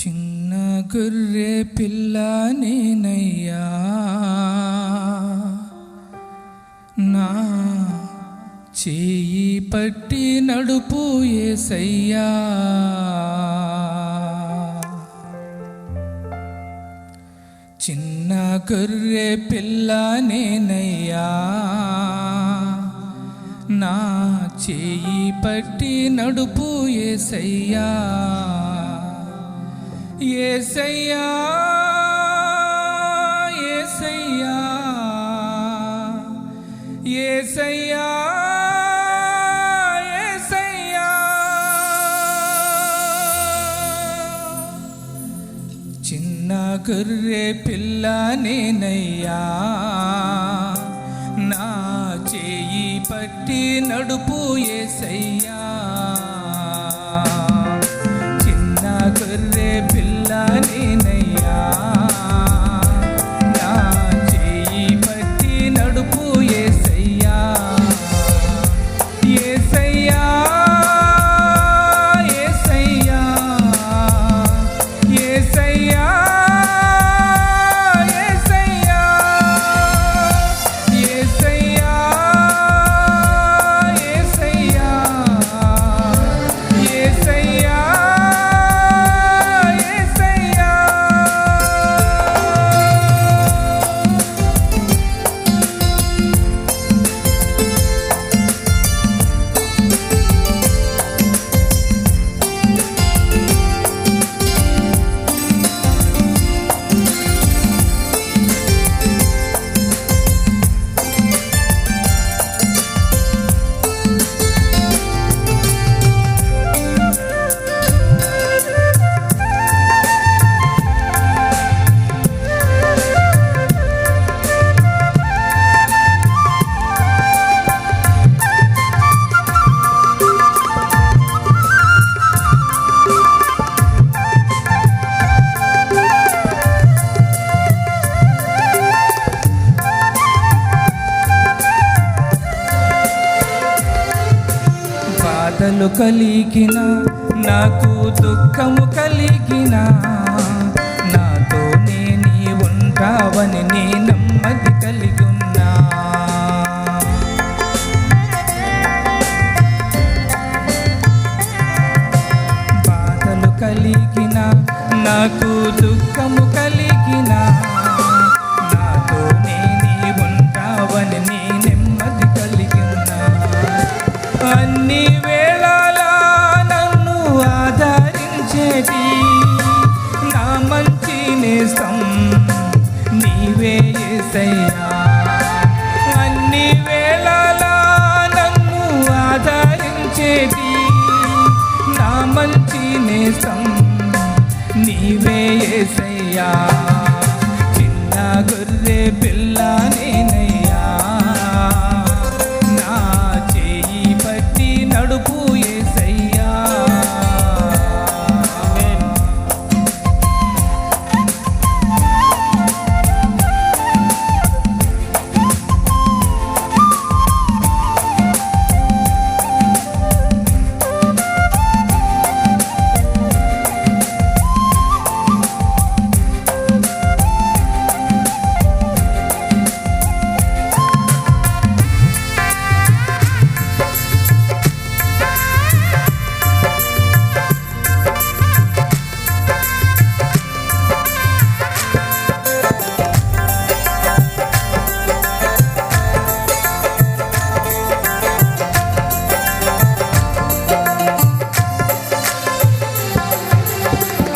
చిన్న గొర్రె పిల్ల నేనయ్యా, నా చేయి పట్టి నడుపు యేసయ్యా. చిన్న గొర్రె పిల్ల నేనయ్యా, నా చేయి పట్టి నడుపు యేసయ్యా. యేసయ్యా యేసయ్యా యేసయ్యా యేసయ్యా. చిన్న గొర్రె పిల్ల నేనయ్యా, నా చేయి పట్టి నడుపు యేసయ్యా. చిన్న గొర్రె పిల్ల నేనయ్యా, నా చేయి పట్టి నడుపు యేసయ్యా. యేసయ్యా యేసయ్యా యేసయ్యా యేసయ్యా యేసయ్యా యేసయ్యా యేసయ్యా. బాధలు కలిగిన, నాకు దుఃఖము కలిగిన, నాతోనే నీ ఉంటావని నీ నెమ్మది కలిగున్నా. బాధలు కలిగిన, నాకు దుఃఖము కలిగిన, నాతోనే నీ ఉంటావని నీ నెమ్మది కలిగున్నా. అన్ని వేళలా నన్ను ఆదరించేటి నా మంచి నేస్తం నీవే యేసయ్యా. అన్ని వేళలా నన్ను ఆదరించేటి నా మంచి నేస్తం నీవే యేసయ్యా. చిన్న గొర్రె పిల్ల నేనయ్యా, నా చేయి పట్టి నడుపు యేసయ్యా.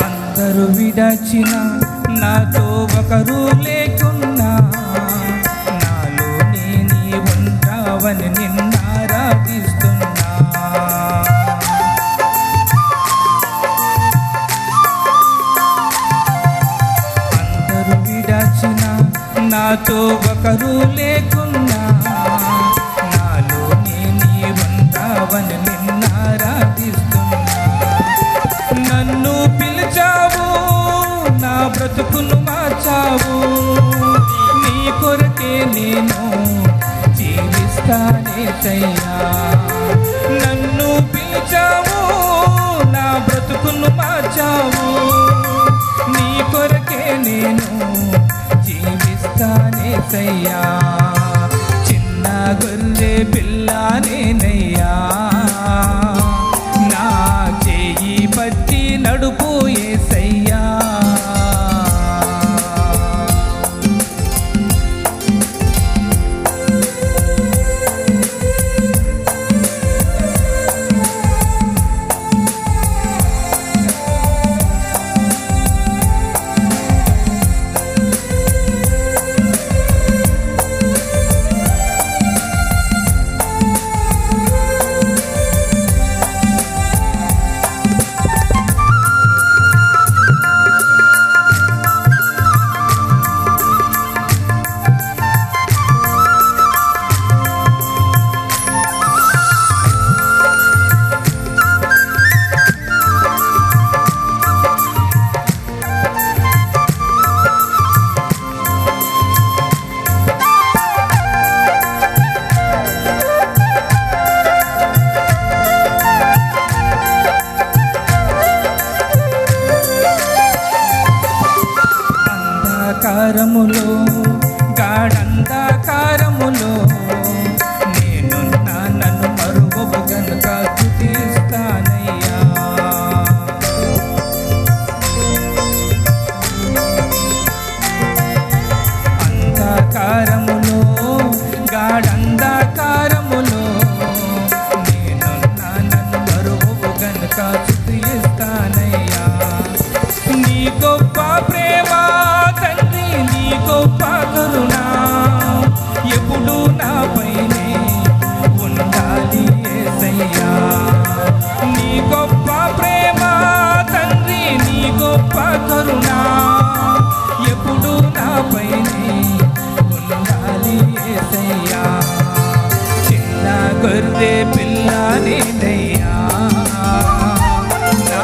అందరూ విడచిన, నాతో ఒకరు లేకున్నా, నాలోనే నీ ఉంటావని నిన్నారాధిస్తున్నా. అందరూ విడచిన, నాతో ఒకరు లేకున్నా, నాలోనే నీ ఉంటావని నిన్నారాధిస్తున్నా. నన్ను పిలిచావు, నా బ్రతుకును మార్చావు, నీ కొరకే నేను జీవిస్తానేసయ్యా. నన్ను పిలిచావు, నా బ్రతుకును మార్చావు, నేను జీవిస్తానేసయ్యా. చిన్న గొర్రె పిల్ల నేనయ్యా, నా చేయి పట్టి నడుపు యేసయ్యా. అంధకారములో గాఢంధకారములో నేనున్న నన్ను మరువవు గనుక స్తుతిస్తానయ్యా. అంధకారములో గాఢంధకారములో నేనున్న నన్ను మరువవు గనుక స్తుతిస్తానయ్యా. నీ గొప్ప ప్రేమ తండ్రి, నీ గొప్ప కరుణ ఎప్పుడు నాపైనే ఉండాలి యేసయ్యా. నీ గొప్ప ప్రేమ తండ్రి, నీ గొప్ప కరుణ ఎప్పుడు నాపైనే ఉండాలి యేసయ్యా. చిన్న గొర్రె పిల్ల నేనయ్యా, నా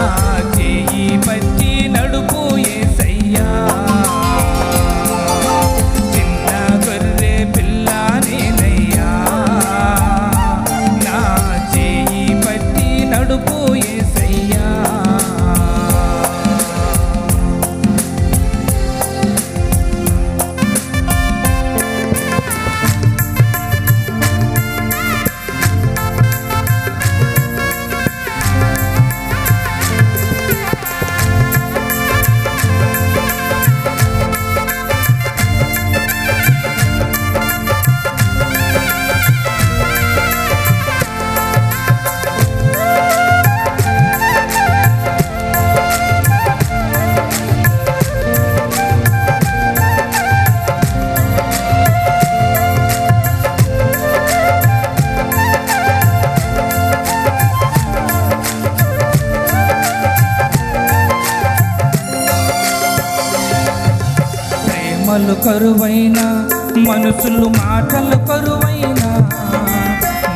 చేయి పట్టి నడుపు యేసయ్యా. చిన్న గొర్రె పిల్ల నేనయ్యా, నా చేయి పట్టి నడుపు యేసయ్యా. ప్రేమలు కరువైన మనసులు మాటలు కరువైన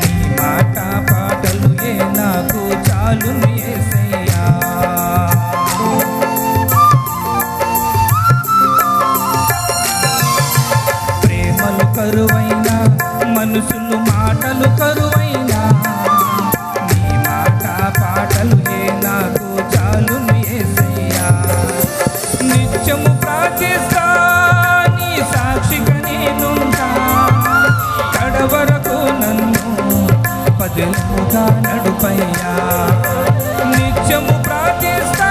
నీ మాట పాటలు నాకు చాలును యేసయ్యా. ప్రేమలు కరువైన మనసులు మాటలు కరువైన నీ మాట పాటలు నాకు చాలును యేసయ్యా. నిత్యము ప్రార్థిస్తా, నీ సాక్షిగా నేనుంటా, కడవరకు నన్ను పదిలముగా నడుపయ్యా. నిత్యము ప్రార్థిస్తా,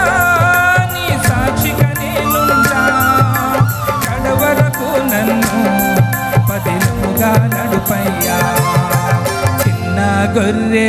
నీ సాక్షిగా నేనుంటా, కడవరకు నన్ను పదిలముగా నడుపయ్యా. చిన్న గొర్రె